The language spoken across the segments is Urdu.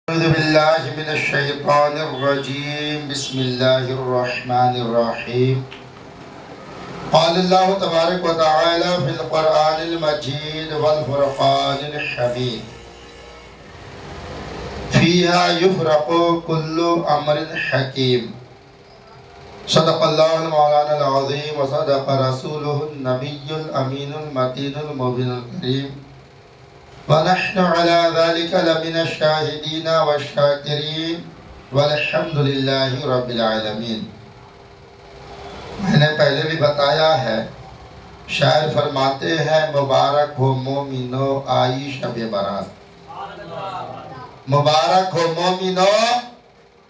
أعوذ بالله من الشيطان الرجيم بسم الله الرحمن الرحيم قال الله تبارك وتعالى في القرآن المجيد والفرقان الحميد فيها يفرق كل أمر حكيم صدق الله المولانا العظيم وصدق رسوله النبي الأمين المتين المبين الكريم ونحن على ذلك لمن الشاهدين والشاكرين والحمد لله رب العالمین۔ میں نے پہلے بھی بتایا ہے، شاعر فرماتے ہیں مبارک ہو مومنو آئی شب برات، مبارک ہو مومنو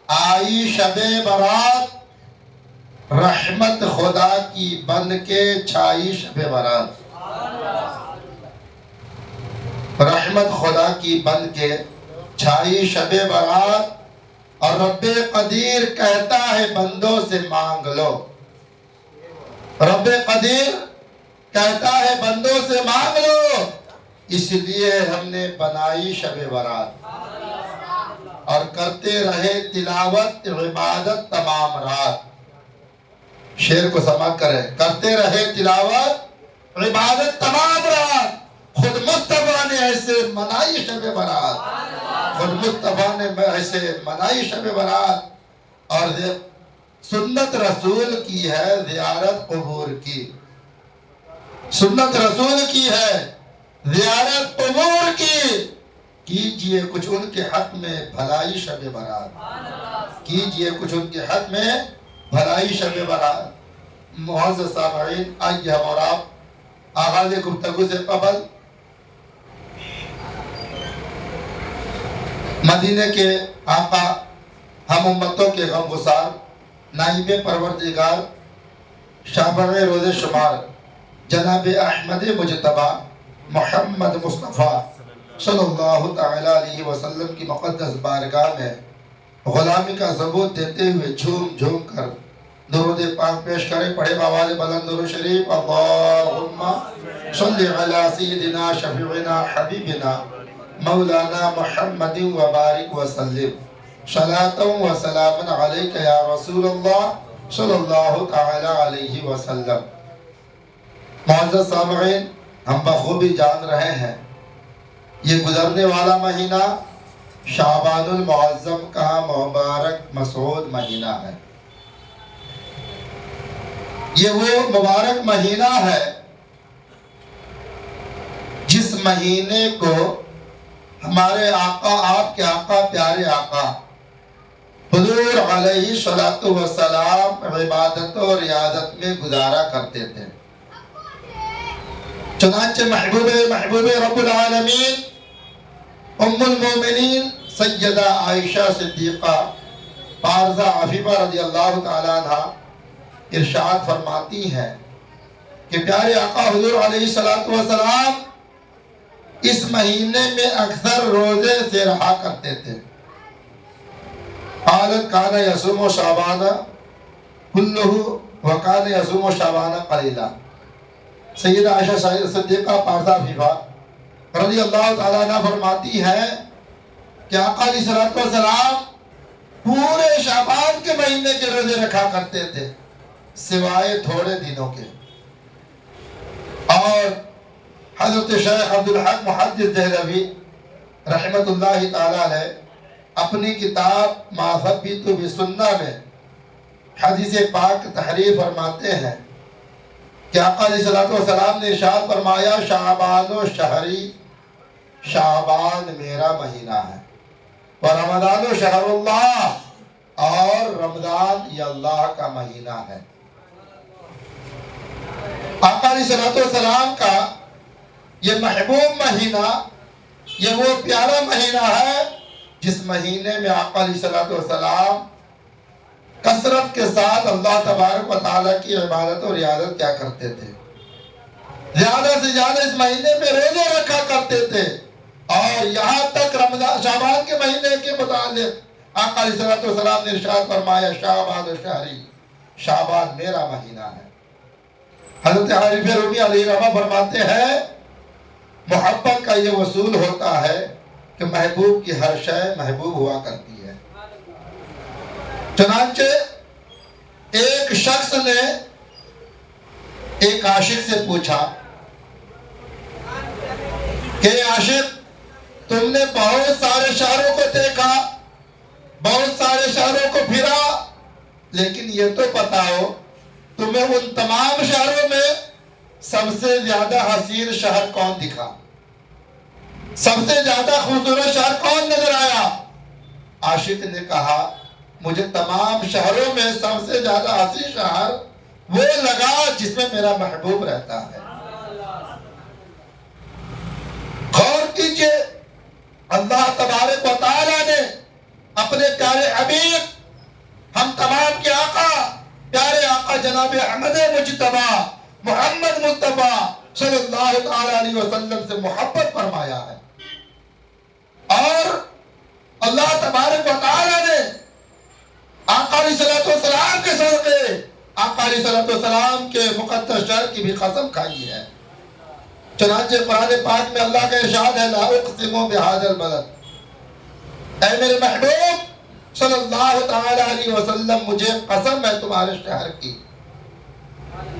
آئی شب برات، رحمت خدا کی بن کے چھائی شب برات، رحمت خدا کی بن کے چھائی شب برات، اور رب قدیر کہتا ہے بندوں سے مانگ لو، رب قدیر کہتا ہے بندوں سے مانگ لو، اس لیے ہم نے بنائی شب برات، اور کرتے رہے تلاوت عبادت تمام رات۔ شعر کو سماعت کریں، کرتے رہے تلاوت عبادت تمام رات، خود مصطفیٰ نے ایسے منائی شب برات، خود مصطفیٰ نے ایسے منائی شب برات۔ اور سنت رسول کی ہے زیارت قبور کی، سنت رسول کی ہے زیارت قبور کی، کیجئے کچھ ان کے حق میں بھلائی شب برات، کیجئے کچھ ان کے حق میں بھلائی شب برات۔ معزز سامعین، آئیے ہم اور آپ آغاز گفتگو سے قبل مدینے کے آقا، ہم امتوں کے غم گسار، نائب پروردگار، شافع روز شمار، جناب احمد مجتبی محمد مصطفیٰ صلی اللہ تعالیٰ علیہ وسلم کی مقدس بارگاہ میں غلامی کا ثبوت دیتے ہوئے جھوم جھوم کر درود پاک پیش کریں۔ پڑھے بآواز بلند درود شریف، اللہم صلی علی سیدنا شفیعنا حبیبنا مولانا محمد وبارک وسلم، صلاۃ و سلام علیک یا رسول اللہ صلی اللہ تعالی علیہ وسلم۔ معزز سامعین، ہم بخوبی جان رہے ہیں یہ گزرنے والا مہینہ شعبان المعظم کا مبارک مسعود مہینہ ہے۔ یہ وہ مبارک مہینہ ہے جس مہینے کو ہمارے آقا، آپ کے آقا، پیارے آقا حضور علیہ السلام عبادت و ریاضت میں گزارا کرتے تھے۔ چنانچہ محبوب رب العالمین ام المومنین سیدہ عائشہ صدیقہ پارزہ عفیفہ رضی اللہ تعالیٰ عنہ ارشاد فرماتی ہیں کہ پیارے آقا حضور علیہ السلام اس مہینے میں اکثر روزے سے رہا کرتے تھے۔ قالت کان یصوم شعبان کلہ وکان یصوم شعبان قلیلا۔ سیدہ عائشہ صدیقہ پارزہ عفیفہ رضی اللہ تعالیٰ عنہ فرماتی ہے کہ آقا علیہ السلام پورے شعبان کے مہینے کے روزے رکھا کرتے تھے سوائے تھوڑے دنوں کے۔ اور حضرت شیخ عبدالحق محدث دہلوی رحمت اللہ تعالیٰ علیہ اپنی کتاب ما ثبت بسنہ میں حدیث پاک تحریر فرماتے ہیں کہ آقا علیہ السلام نے ارشاد فرمایا شعبان و شہری، شعبان میرا مہینہ ہے، ورمضان و شہر اللہ، اور رمضان یہ اللہ کا مہینہ ہے۔ آقا علیہ السلام کا یہ محبوب مہینہ، یہ وہ پیارا مہینہ ہے جس مہینے میں آقا علیہ السلام کثرت کے ساتھ اللہ تبارک و تعالیٰ کی عبادت و ریاضت کیا کرتے تھے، زیادہ سے زیادہ اس مہینے میں روزے رکھا کرتے تھے۔ اور یہاں تک رمضان شعبان کے مہینے کے متعلق آقا علیہ السلام نے ارشاد فرمایا شعبان شہری، شعبان میرا مہینہ ہے۔ حضرت عارف رومی علیہ الرحمہ فرماتے ہیں محبت کا یہ وصول ہوتا ہے کہ محبوب کی ہر شے محبوب ہوا کرتی ہے۔ چنانچہ ایک شخص نے ایک عاشق سے پوچھا کہ عاشق، تم نے بہت سارے شہروں کو دیکھا، بہت سارے شہروں کو پھرا، لیکن یہ تو بتاؤ تمہیں ان تمام شہروں میں سب سے زیادہ حسین شہر کون دکھا؟ سب سے زیادہ خوبصورت شہر کون نظر آیا؟ عاشق نے کہا مجھے تمام شہروں میں سب سے زیادہ حسین شہر وہ لگا جس میں میرا محبوب رہتا ہے۔ غور کیجئے، اللہ تبارک و تعالی نے اپنے پیارے حبیب، ہم تمام کے آقا، پیارے آقا جناب احمد مجتبی محمد مصطفیٰ صلی اللہ تعالی علیہ وسلم سے محبت فرمایا ہے، اور اللہ تبارک و تعالی نے آقا علیہ السلام کے صدقے آقا علیہ السلام کے مقدس شہر کی بھی قسم کھائی ہے۔ چنانچہ قرآن پاک میں اللہ کا ارشاد ہے لا اقسم بہذا البلد، اے میرے محبوب صلی اللہ تعالی علیہ وسلم مجھے قسم ہے تمہارے شہر کی۔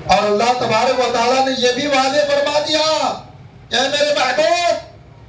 اور اللہ تبارک و تعالیٰ نے یہ بھی واضح فرما دیا کہ اے میرے محبوب،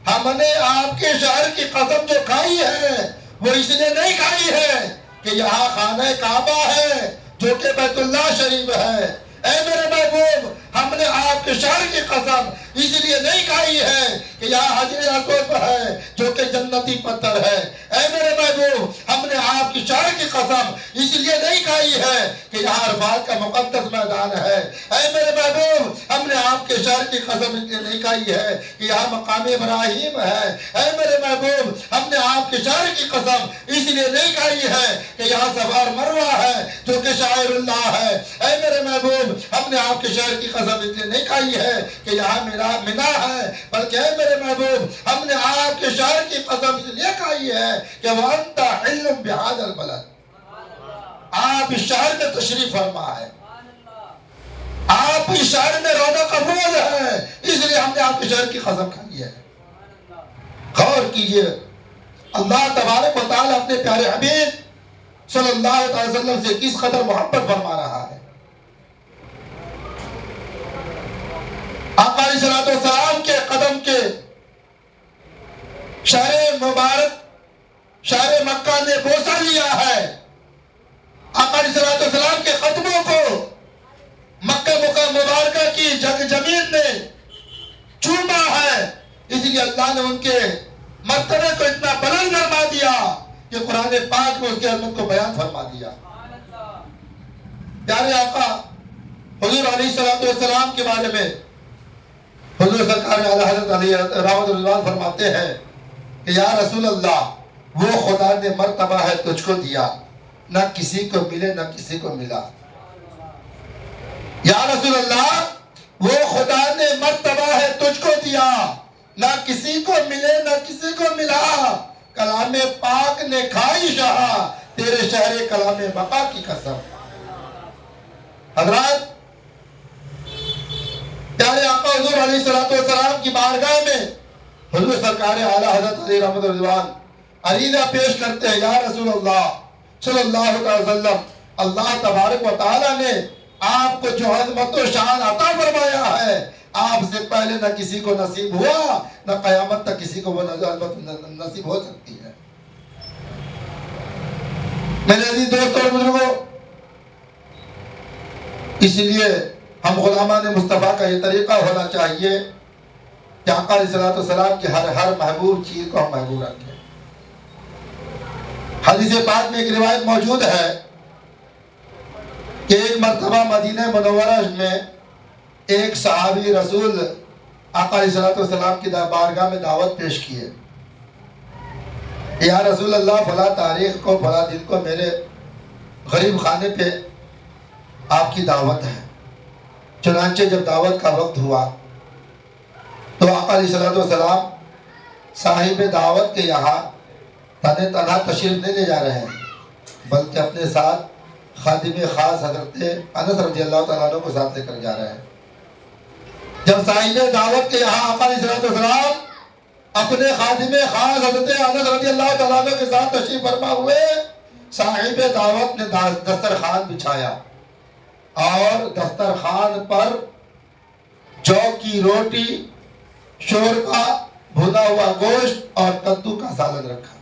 ہم نے آپ کے شہر کی قسم جو کھائی ہے وہ اس لیے نہیں کھائی ہے کہ یہاں خانہ کعبہ ہے جو کہ بیت اللہ شریف ہے۔ اے میرے محبوب، ہم نے آپ کے شہر کی قسم اس لیے نہیں کھائی ہے کہ یہاں حجر اسود ہے جو کہ جنتی پتھر ہے۔ اے میرے محبوب، ہم نے آپ کے شہر کی قسم اس لیے نہیں کھائی ہے کہ یہاں عرفات کا مقدس میدان ہے۔ اے میرے محبوب، ہم نے آپ کے شہر کی قسم اس لیے نہیں کھائی ہے کہ یہاں مقام ابراہیم ہے۔ اے میرے محبوب، ہم نے آپ کے شہر کی قسم اس لیے نہیں کھائی ہے کہ یہاں صفا اور مروہ ہے جو کہ شاعر اللہ ہے۔ اے میرے محبوب، ہم نے آپ کے شہر کی قسم اس لیے نہیں کھائی ہے کہ یہاں منا ہے، بلکہ اے میرے محبوب، ہم نے آپ کے شہر کی قسم اس لیے کھائی ہے کہ وَأَنْتَ حِلٌّ بِهَذَا الْبَلَدِ، آپ اس شہر میں تشریف فرما ہے، آپ اس شہر میں رونق افروز ہے، اس لیے ہم نے آپ کے شہر کی قسم کھائی ہے۔ غور کیجئے، اللہ تبارک و تعالی اپنے پیارے حبیب صلی اللہ علیہ وسلم سے کس قدر محبت فرما رہا ہے۔ آقا علیہ السلام کے قدم کے شہر مبارک شہر مکہ نے بوسہ لیا ہے، آقا علیہ السلام کے قدموں کو مکہ مبارکہ کی زمین نے چوما ہے، اس لیے اللہ نے ان کے مرتبے کو اتنا بلند فرما دیا کہ قرآن پاک میں اس کے عظمت کو بیان فرما دیا۔ پیارے آقا حضور علیہ السلام کے بارے میں حضور سرکار اعلیٰ حضرت علی رحمۃ اللہ فرماتے ہیں کہ یا رسول اللہ، وہ خدا نے مرتبہ ہے تجھ کو دیا، نہ کسی کو ملے نہ کسی کو ملا۔ یا رسول اللہ، وہ خدا نے مرتبہ ہے تجھ کو دیا، نہ کسی کو ملے نہ کسی کو ملا۔ کلام پاک نے کھائی شہا تیرے شہر کلام بقا کی قسم۔ حضرات، پیارے آقا حضور علیہ السلام کی بارگاہ میں حضور سرکار اعلیٰ حضرت علی رحمۃ اللہ عریضہ پیش کرتے ہیں، یا رسول اللہ صلی اللہ علیہ وسلم، اللہ تبارک و تعالیٰ نے آپ کو جو عظمت و شان عطا فرمایا ہے، آپ سے پہلے نہ کسی کو نصیب ہوا، نہ قیامت تک کسی کو وہ عظمت نصیب ہو سکتی ہے۔ میرے عزیز دوستوں اور بزرگوں، اس لیے ہم غلامان مصطفیٰ کا یہ طریقہ ہونا چاہیے کہ آقا علیہ السلام کی ہر محبوب چیز کو ہم محبوب رکھیں۔ حدیث پاک میں ایک روایت موجود ہے کہ ایک مرتبہ مدینہ منورہ میں ایک صحابی رسول آقا علیہ السلام کی بارگاہ میں دعوت پیش کیے، یا رسول اللہ، فلاں تاریخ کو فلاں دن کو میرے غریب خانے پہ آپ کی دعوت ہے۔ چنانچہ جب دعوت کا وقت ہوا تو آقا علیہ السلام صاحب دعوت کے یہاں تنہا تشریف نہیں لے جا رہے ہیں، بلکہ اپنے ساتھ خادم خاص حضرت انس رضی اللہ تعالیٰ عنہ کو ساتھ لے کر جا رہے ہیں۔ جب صاحب دعوت کے یہاں آقا علیہ السلام اپنے خادم خاص حضرت انس رضی اللہ تعالیٰ عنہ کے ساتھ تشریف فرما ہوئے صاحب دعوت نے دسترخوان بچھایا اور دسترخوان پر جو کی روٹی، شوربہ، بھنا ہوا گوشت اور کدو کا سالن رکھا۔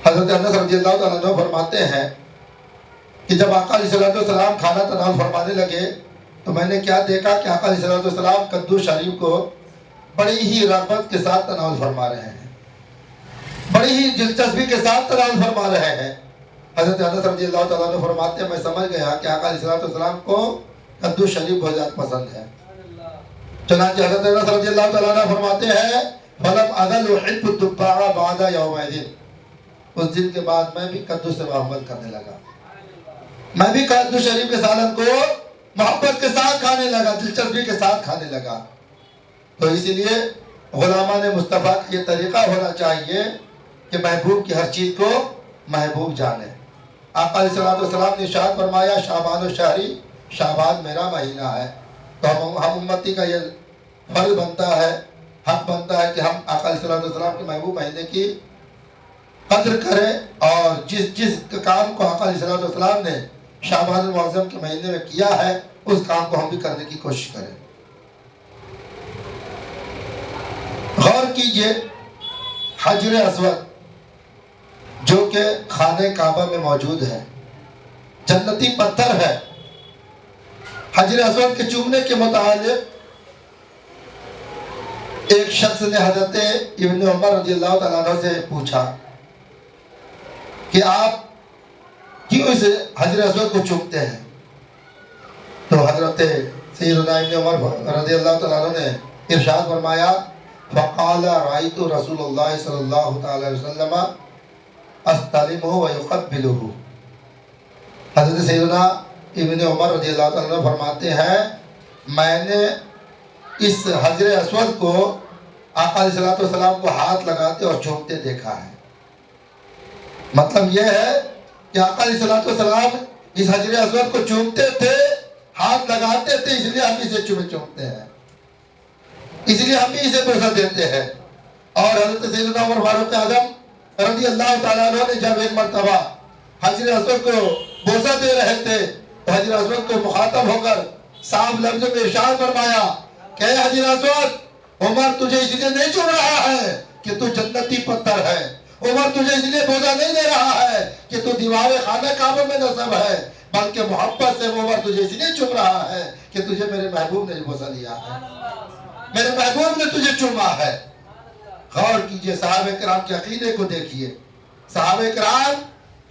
حضرت انس رضی اللہ تعالیٰ عنہ فرماتے ہیں کہ جب آقا علیہ السلام کھانا تناول فرمانے لگے تو میں نے کیا دیکھا کہ آقا علیہ السلام کدو شریف کو بڑی ہی رغبت کے ساتھ تناول فرما رہے ہیں، بڑی ہی دلچسپی کے ساتھ تناول فرما رہے ہیں۔ حضرت انس رضی اللہ تعالیٰ عنہ فرماتے ہیں میں سمجھ گیا کہ آقا علیہ السلام کو کدو شریف بہت زیادہ پسند ہے۔ چنانچہ حضرت انس رضی اللہ تعالیٰ عنہ فرماتے ہیں فَلَمْ أَزَلْ أُحِبُّ الدُّبَّاعَ بَعْدَ يَوْمَئِذٍ، اس دن کے بعد میں بھی کدو سے محبت کرنے لگا، میں بھی کدو شریف کے سالن کو محبت کے ساتھ کھانے لگا، دلچسپی کے ساتھ کھانے لگا۔ تو اسی لیے غلامان مصطفیٰ کا یہ طریقہ ہونا چاہیے کہ محبوب کی ہر چیز کو محبوب جانے۔ آقا علیہ السلام نے ارشاد فرمایا شعبان و شہری، شعبان میرا مہینہ ہے، تو ہم امتی کا یہ فرض بنتا ہے، حق بنتا ہے کہ ہم آقا علیہ السلام کے محبوب مہینے کی قدر کریں اور جس کام کو آقا علیہ السلام نے شعبان المعظم کے مہینے میں کیا ہے اس کام کو ہم بھی کرنے کی کوشش کریں۔ غور کیجئے حجر اسود جو کہ خانہ کعبہ میں موجود ہے، جنتی پتھر ہے، حجر اسود کے چومنے کے متعلق ایک شخص نے حضرت ابن عمر رضی اللہ تعالیٰ عنہ سے پوچھا کہ آپ کیوں اس حجر اسود کو چومتے ہیں؟ تو حضرت سیدنا ابن عمر رضی اللہ تعالیٰ عنہ نے ارشاد فرمایا فقال رأيت رسول الله صلی اللہ تعالی وسلم استلمه ويقبله۔ حضرت سیدنا ابن عمر رضی اللہ تعالیٰ عنہ فرماتے ہیں میں نے اس حجر اسود کو آقا علیہ السلام کو ہاتھ لگاتے اور چومتے دیکھا ہے۔ مطلب یہ ہے کہ آقا علیہ السلام اس حجر اسود کو چومتے تھے، ہاتھ لگاتے تھے، اس لیے ہم اسے چومتے ہیں، اس لیے ہم بھی اسے بوسہ دیتے ہیں۔ اور حضرت سیدنا عمر فاروق اعظم رضی اللہ تعالیٰ عنہ نے جب ایک مرتبہ حجر اسود کو بوسہ دے رہے تھے تو حجر اسود کو مخاطب ہو کر صاف لفظوں میں ارشاد فرمایا کہ اے حجر اسود، عمر تجھے اس لیے نہیں چوم رہا ہے کہ تو جنتی پتھر ہے، عمر تجھے اس لیے بوسہ نہیں دے رہا ہے کہ تو دیوار خانہ کعبہ میں نصب ہے، بلکہ محبت سے عمر تجھے اس لیے چوم رہا ہے کہ تجھے میرے محبوب نے بوسہ دیا ہے، میرے محبوب نے تجھے چوما ہے۔ غور کیجئے صحابہ کرام کے عقیدے کو دیکھیے، صحابہ کرام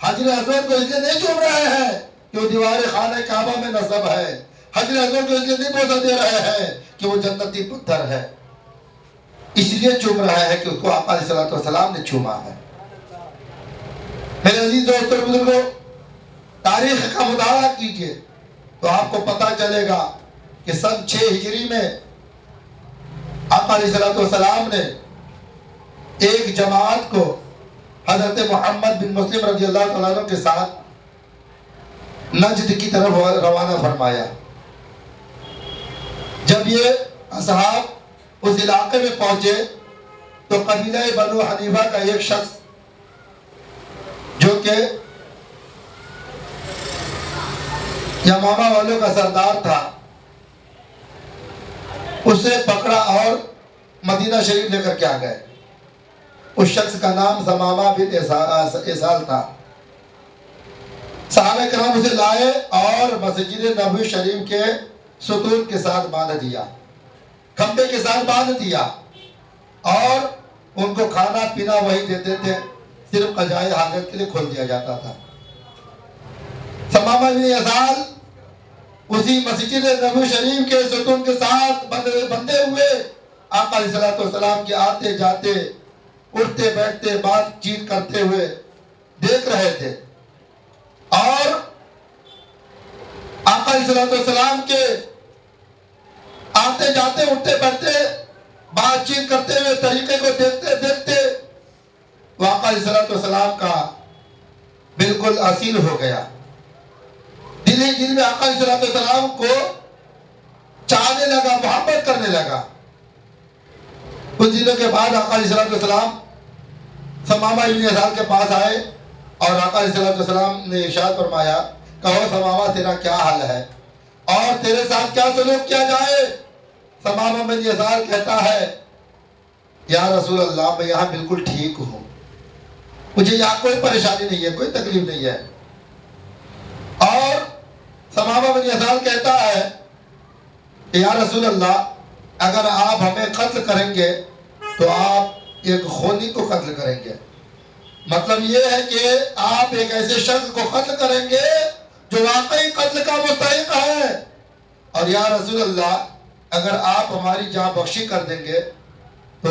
حجر اسود کو اس لیے نہیں چوم رہے ہیں کہ وہ دیوار خانہ کعبہ میں نصب ہے، حجر اسود کو اس لیے نہیں بوسہ دے رہے ہیں کہ وہ جنتی پتھر ہے، اس لیے چوم رہا ہے کہ اس کو آقا علیہ السلام نے چوما ہے۔ میرے عزیز دوستوں بزرگوں، تاریخ کا مطالعہ کیجئے تو آپ کو پتہ چلے گا کہ سن 6 ہجری میں آقا علیہ السلام نے ایک جماعت کو حضرت محمد بن مسلم رضی اللہ تعالیٰ عنہ کے ساتھ نجد کی طرف روانہ فرمایا۔ جب یہ اصحاب اس علاقے میں پہنچے تو قبیلہ بنو حنیفہ کا ایک شخص جو کہ یمامہ والوں کا سردار تھا اسے پکڑا اور مدینہ شریف لے کر کے آ گئے۔ اس شخص کا نام زمامہ بن اسال تھا۔ صحابہ کرام اسے لائے اور مسجد نبوی شریف کے ستون کے ساتھ باندھ دیا، کھمبے کے ساتھ باندھ دیا، اور ان کو کھانا پینا وہی دیتے تھے، صرف قضائے حاجت کے لیے کھول دیا جاتا تھا۔ زمامہ بن اسال اسی مسجد نبوی شریف کے ستون کے ساتھ بندھے ہوئے آقا علیہ السلام کے آتے جاتے، اٹھتے بیٹھتے، بات چیت کرتے ہوئے دیکھ رہے تھے، اور آقا علیہ السلام کے آتے جاتے، اٹھتے بیٹھتے، بات چیت کرتے ہوئے طریقے کو دیکھتے دیکھتے وہ آقا علیہ السلام کا بالکل اسیر ہو گیا۔ دل ہی دل میں آقا علیہ السلام کو چاہنے لگا، محبت کرنے لگا۔ کچھ دنوں کے بعد آقا علیہ السلام ثمامہ ابن یسار کے پاس آئے اور آقا علیہ السلام نے ارشاد فرمایا کہو ثمامہ تیرا کیا حال ہے اور تیرے ساتھ کیا سلوک کیا جائے؟ ثمامہ بن یسار کہتا ہے یا رسول اللہ میں یہاں بالکل ٹھیک ہوں، مجھے یہاں کوئی پریشانی نہیں ہے، کوئی تکلیف نہیں ہے۔ اور ثمامہ بن یسار کہتا ہے یا رسول اللہ اگر آپ ہمیں قتل کریں گے تو آپ ایک خونی کو قتل کریں گے، مطلب یہ ہے کہ آپ ایک ایسے شخص کو قتل کریں گے جو واقعی قتل کا مستحق ہے، اور یا رسول اللہ اگر آپ ہماری جان بخشی کر دیں گے تو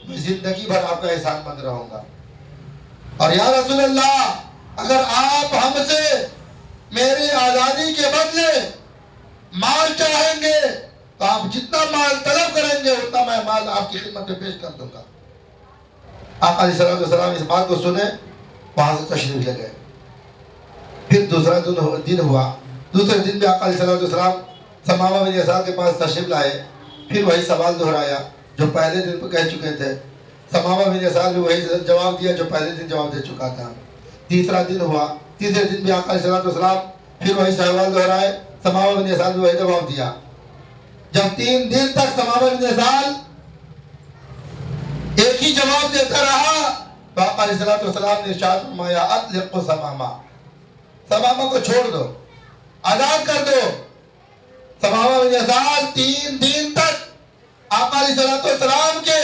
میں زندگی بھر آپ کا احسان مند رہوں گا، اور یا رسول اللہ اگر آپ ہم سے میری آزادی کے بدلے مال چاہیں گے تو آپ جتنا مال طلب کریں گے اتنا میں مال آپ کی خدمت میں پیش کر دوں گا۔ آقا علیہ السلام اس بات کو سنے وہاں سے تشریف لے گئے۔ پھر دوسرا دن ہوا، دوسرے دن بھی آقا علیہ السلام ثمامہ بن یسار کے پاس تشریف لائے، پھر وہی سوال دہرایا جو پہلے دن پہ کہہ چکے تھے۔ ثمامہ بن یسار بھی وہی جواب دیا جو پہلے دن جواب دے چکا تھا۔ تیسرا دن ہوا، تیسرے دن بھی آقا علیہ السلام پھر وہی سوال دہرائے، ثمامہ بن یسار بھی وہی جواب دیا۔ جب 3 دن تک ثمامہ بن یسار ایک ہی جواب دیتا رہا تو آقا علیہ السلام نے ارشاد فرمایا اطلقوا ثمامہ، ثمامہ کو چھوڑ دو، آزاد کر دو۔ ثمامہ بن یسار 3 دن تک آقا علیہ السلام کے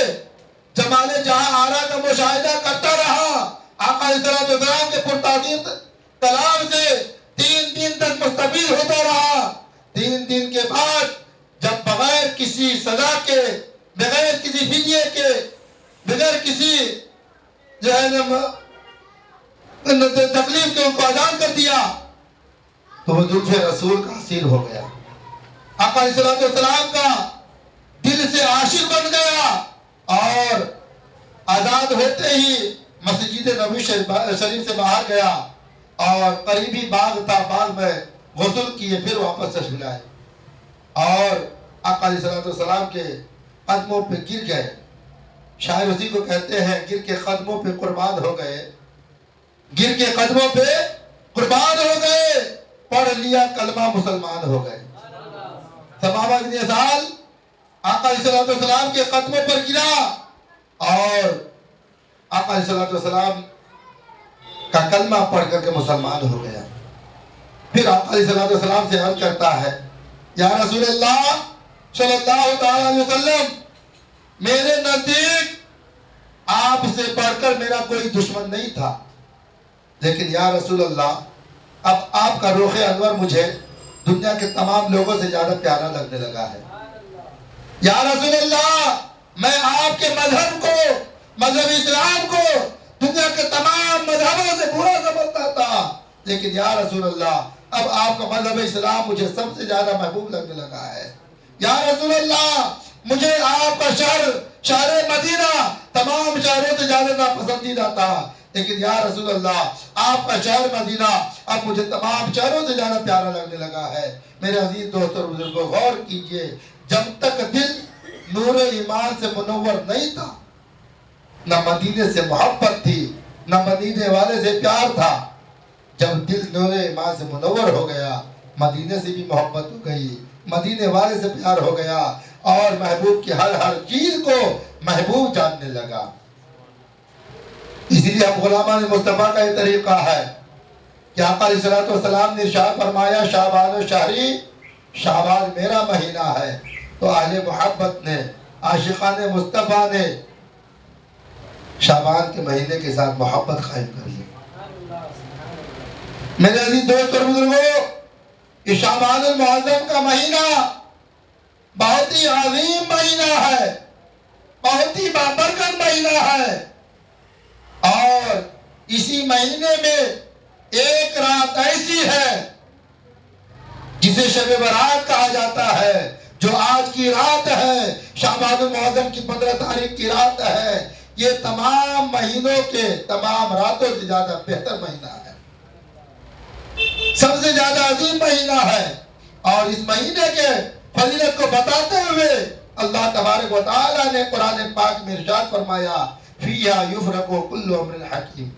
جمال جہاں آرا کا مشاہدہ کرتا رہا، آقا علیہ السلام کے پرتعظیم کلام سے 3 دن تک مستفید ہوتا رہا۔ 3 دن کے بعد جب بغیر کسی سزا کے، بغیر کسی فدیے کے، بغیر کسی جو ہے تکلیف کے ان کو آزاد کر دیا تو وہ زلف رسول کا حصیر ہو گیا۔ آقا علیہ السلام کا دل سے عاشق بن گیا اور آزاد ہوتے ہی مسجد نبوی شریف سے باہر گیا اور قریبی باغ تھا، باغ میں غسل کیے، پھر واپس تشریف لائے اور آقا علیہ السلام کے قدموں پہ گر گئے۔ شاعر اسی کو کہتے ہیں گر کے قدموں پہ قربان ہو گئے، گر کے قدموں پہ قربان ہو گئے، پڑھ لیا کلمہ مسلمان ہو گئے۔ ثمامہ بن یسار آقا علیہ السلام کے قدموں پر گرا اور آقا علیہ السلام کا کلمہ پڑھ کر کے مسلمان ہو گیا۔ پھر آقا علیہ السلام سے عرض کرتا ہے یا رسول اللہ صلی اللہ تعالی علیہ وسلم میرے نزدیک آپ سے بڑھ کر میرا کوئی دشمن نہیں تھا، لیکن یا رسول اللہ اب آپ کا رخ انور مجھے دنیا کے تمام لوگوں سے زیادہ پیارا لگنے لگا ہے۔ یا رسول اللہ میں آپ کے مذہب کو، مذہب اسلام کو دنیا کے تمام مذہبوں سے برا سمجھتا تھا، لیکن یا رسول اللہ اب آپ کا مذہب اسلام مجھے سب سے زیادہ محبوب لگنے لگا ہے۔ یا رسول اللہ مجھے آپ کا شہر مدینہ تمام شہروں سے زیادہ ناپسندیدہ تھا، لیکن یا رسول اللہ آپ کا شہر مدینہ اب مجھے تمام شہروں سے زیادہ پیارا لگنے لگا ہے۔ میرے عزیز دوستوں اور بزرگوں غور کیجئے، جب تک دل نور ایمان سے منور نہیں تھا، نہ مدینے سے محبت تھی، نہ مدینے والے سے پیار تھا۔ جب دل نور ایمان سے منور ہو گیا، مدینے سے بھی محبت ہو گئی، مدینے والے سے پیار ہو گیا اور محبوب کی ہر چیز کو محبوب جاننے لگا۔ اسی لیے اب غلامان مصطفیٰ کا یہ طریقہ ہے کہ آقا علیہ السلام نے ارشاد فرمایا شعبان و شہری، شعبان میرا مہینہ ہے، تو اہل محبت نے، عاشقان مصطفیٰ نے شعبان کے مہینے کے ساتھ محبت قائم کر لی۔ میرے عزیز دوست اور بزرگوں، یہ شعبان المعظم کا مہینہ بہت ہی عظیم مہینہ ہے، بہت ہی بابرکت مہینہ ہے، اور اسی مہینے میں ایک رات ایسی ہے جسے شب برات کہا جاتا ہے، جو آج کی رات ہے، شعبان المعظم کی 15 تاریخ کی رات ہے۔ یہ تمام مہینوں کے تمام راتوں سے زیادہ بہتر مہینہ ہے، سب سے زیادہ عظیم مہینہ ہے، اور اس مہینے کے فضیلت کو بتاتے ہوئے اللہ تبارک و تعالیٰ نے قرآن پاک میں ارشاد فرمایا فیہا یفرق کل امر حکیم،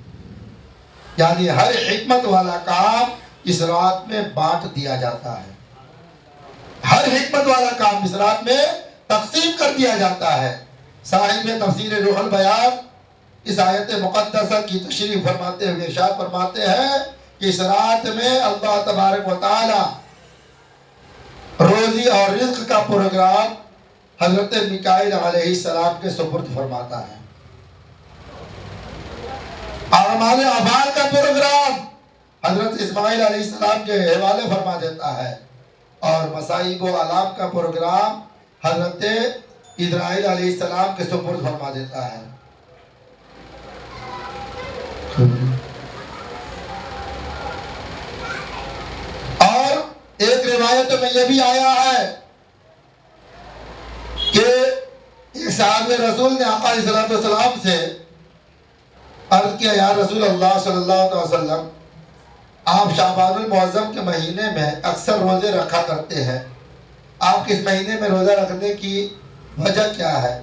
یعنی ہر حکمت والا کام اس رات میں بانٹ دیا جاتا ہے، ہر حکمت والا کام اس رات میں تقسیم کر دیا جاتا ہے۔ صاحب تفسیر روح البیان اس آیت مقدسہ کی تشریح فرماتے ہوئے ارشاد فرماتے ہیں کہ اس رات میں اللہ تبارک و تعالی روزی اور رزق کا پروگرام حضرت میکائیل علیہ السلام کے سپرد فرماتا ہے، اعمال افعال کا پروگرام حضرت اسماعیل علیہ السلام کے حوالے فرما دیتا ہے، اور مصائب و علام کا پروگرام حضرت اسرائیل علیہ السلام کے سپرد فرما دیتا ہے۔ اور ایک روایت میں یہ بھی آیا ہے کہ ایک صحابی رسول نے آقا علیہ السلام سے عرض کیا، یا رسول اللہ صلی اللہ علیہ وسلم، آپ شعبان المعظم کے مہینے میں اکثر روزے رکھا کرتے ہیں، آپ کس مہینے میں روزہ رکھنے کی وجہ کیا ہے؟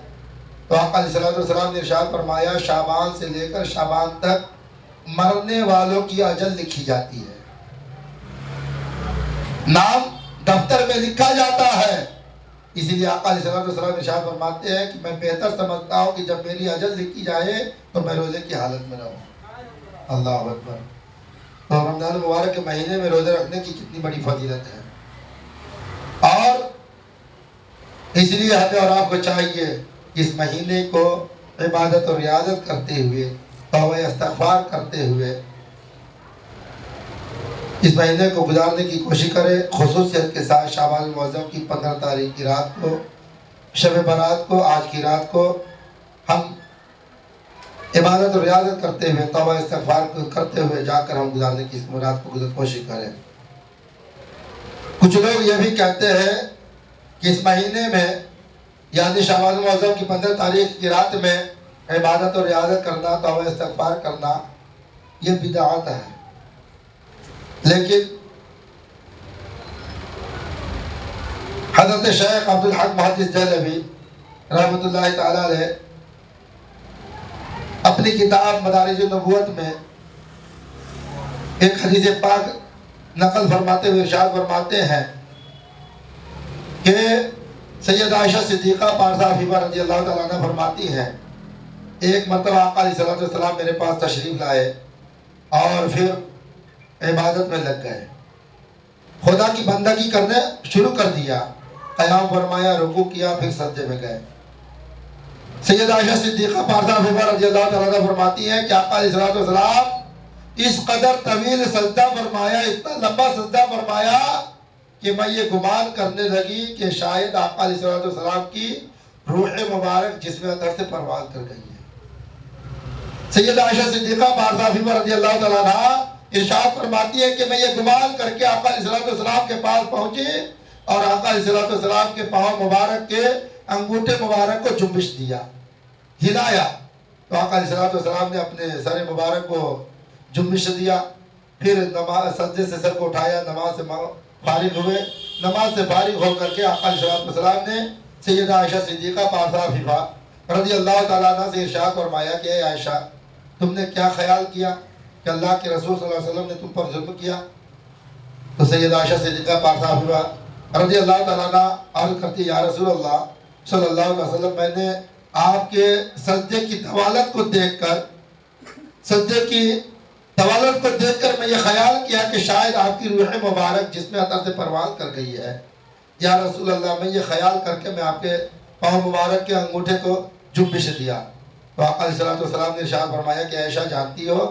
تو آقا علیہ السلام نے ارشاد فرمایا، شعبان سے لے کر شعبان تک مرنے والوں کی اجل لکھی جاتی ہے، نام دفتر میں لکھا جاتا ہے، اس لیے آقا علیہ السلام ارشاد فرماتے ہیں کہ میں بہتر سمجھتا ہوں کہ جب میری اجل لکھی جائے تو میں روزے کی حالت میں رہوں۔ اللہ اکبر۔ تو رمضان مبارک کے مہینے میں روزے رکھنے کی کتنی بڑی فضیلت ہے، اور اس لیے ہمیں اور آپ کو چاہیے اس مہینے کو عبادت اور ریاضت کرتے ہوئے، توبہ استغفار کرتے ہوئے اس مہینے کو گزارنے کی کوشش کریں، خصوصیت کے ساتھ شعبان المعظم کی 15 تاریخ کی رات کو، شب برات کو، آج کی رات کو ہم عبادت اور ریاضت کرتے ہوئے، توبہ استغفار کرتے ہوئے جا کر ہم گزارنے کی اس رات کو کوشش کریں۔ کچھ لوگ یہ بھی کہتے ہیں کہ اس مہینے میں یعنی شعبان المعظم کی 15 تاریخ کی رات میں عبادت اور ریاضت کرنا، توبہ استغفار کرنا یہ بدعت ہے، لیکن حضرت شیخ عبدالحق محدث دہلوی رحمۃ اللہ تعالی علیہ اپنی کتاب مدارج النبوت میں ایک حدیث پاک نقل فرماتے ہوئے ارشاد فرماتے ہیں کہ سید عائشہ صدیقہ پارسا حفیظہ رضی اللہ تعالیٰ عنہ فرماتی ہیں، ایک مرتبہ آقا علیہ السلام میرے پاس تشریف لائے اور پھر عبادت میں لگ گئے، خدا کی بندگی کرنے شروع کر دیا، قیام فرمایا، رکوع کیا، پھر سجدے میں گئے۔ سید عائشہ صدیقہ پارسا حفیظہ رضی اللہ تعالیٰ عنہ فرماتی ہیں کہ آقا علیہ السلام اس قدر طویل سجدہ فرمایا، اتنا لمبا سجدہ فرمایا کہ میں یہ گمان کرنے لگی کہ شاید آقا علیہ السلام کی روح مبارک جسم اطہر سے پرواز کر گئی ہے۔ سید عائشہ صدیقہ پارسا حفیظہ رضی اللہ تعالیٰ عنہ ارشاد فرماتی ہے کہ میں یہ گمان کر کے آقا علیہ السلام کے پاس پہنچی اور آقا علیہ السلام کے پاؤں مبارک کے انگوٹھے مبارک کو جنبش دیا، ہلایا، تو آقا علیہ السلام نے اپنے سر مبارک کو جنبش دیا، پھر نماز سجدے سے سر کو اٹھایا، نماز سے فارغ ہوئے، نماز سے فارغ ہو کر کے آقا علیہ السلام نے سیدہ عائشہ صدیقہ پارسا حفیظہ رضی اللہ تعالیٰ عنہ سے ارشاد فرمایا کہ اے عائشہ، تم نے کیا خیال کیا کہ اللہ کے رسول صلی اللہ علیہ وسلم نے تم پر ظلم کیا؟ تو سیدہ عائشہ صدیقہ پارسا حفیظہ رضی اللہ تعالیٰ عنہ عرض کرتی، یا رسول اللہ صلی اللہ علیہ وسلم، میں نے آپ کے سجدے کی طوالت کو دیکھ کر میں یہ خیال کیا کہ شاید آپ کی روح مبارک جس میں اطہر سے پرواز کر گئی ہے، یا رسول اللہ، میں یہ خیال کر کے میں آپ کے پاؤں مبارک کے انگوٹھے کو جنبش دیا۔ تو آقا علیہ السلام نے ارشاد فرمایا کہ عائشہ، جانتی ہو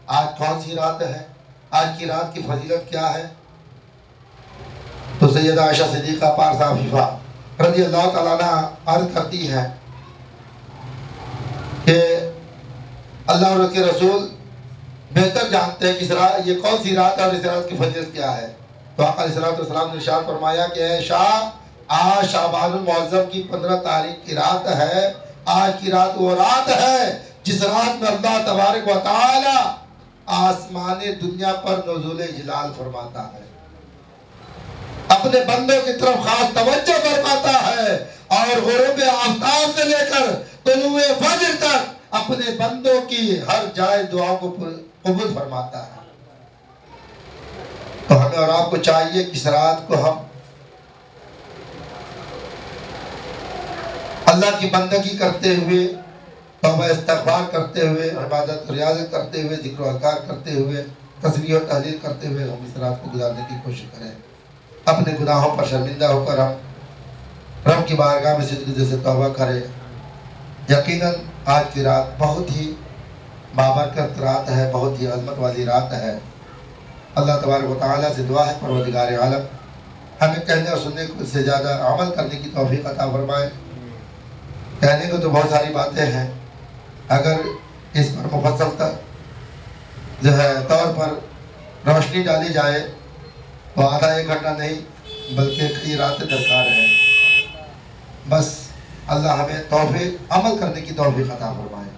آج کون سی رات ہے؟ آج کی رات کی فضیلت کیا ہے؟ تو سیدہ عائشہ صدیقہ پارسا حفیظہ رضی اللہ تعالیٰ عنہ عرض کرتی ہے کہ اللہ اور اس کے رسول بہتر جانتے ہیں کہ یہ کون سی رات ہے اور اس رات کی فضیلت کیا ہے۔ تو آقا علیہ السلام نے ارشاد فرمایا کہ اے شاہ، آج شعبان المعظم کی 15 تاریخ کی رات ہے، آج کی رات وہ رات ہے جس رات میں اللہ تبارک و تعالی آسمان دنیا پر نزول جلال فرماتا ہے، اپنے بندوں کی طرف خاص توجہ فرماتا ہے اور غروب آفتاب سے لے کر طلوع فجر تک اپنے بندوں کی ہر جائز دعا کو قبول فرماتا ہے۔ تو ہمیں اور آپ کو چاہیے کہ اس رات کو ہم اللہ کی بندگی کرتے ہوئے، توبہ استغفار کرتے ہوئے، عبادت و ریاضت کرتے ہوئے، ذکر و اذکار کرتے ہوئے، تسبیح و تحلیل کرتے ہوئے ہم اس رات کو گزارنے کی کوشش کریں۔ اپنے گناہوں پر شرمندہ ہو کر ہم رب کی بارگاہ میں صدق سے توبہ کریں۔ یقیناً آج کی رات بہت ہی بابرکت رات ہے، بہت ہی عظمت والی رات ہے۔ اللہ تبارک و تعالیٰ سے دعا ہے پروردگار عالم ہمیں کہنے اور سننے سے زیادہ عمل کرنے کی توفیق عطا فرمائے۔ کہنے کو تو بہت ساری باتیں ہیں، اگر اس پر مفصل طور پر روشنی ڈالی جائے تو آدھا ایک گھنٹہ نہیں بلکہ کئی راتیں درکار ہیں۔ بس اللہ ہمیں توفیق عمل کرنے کی توفیق عطا فرمائے۔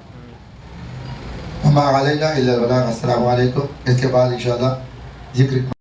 وما علینا الا البلاغ۔ السلام علیکم۔ اس کے بعد انشاءاللہ ذکر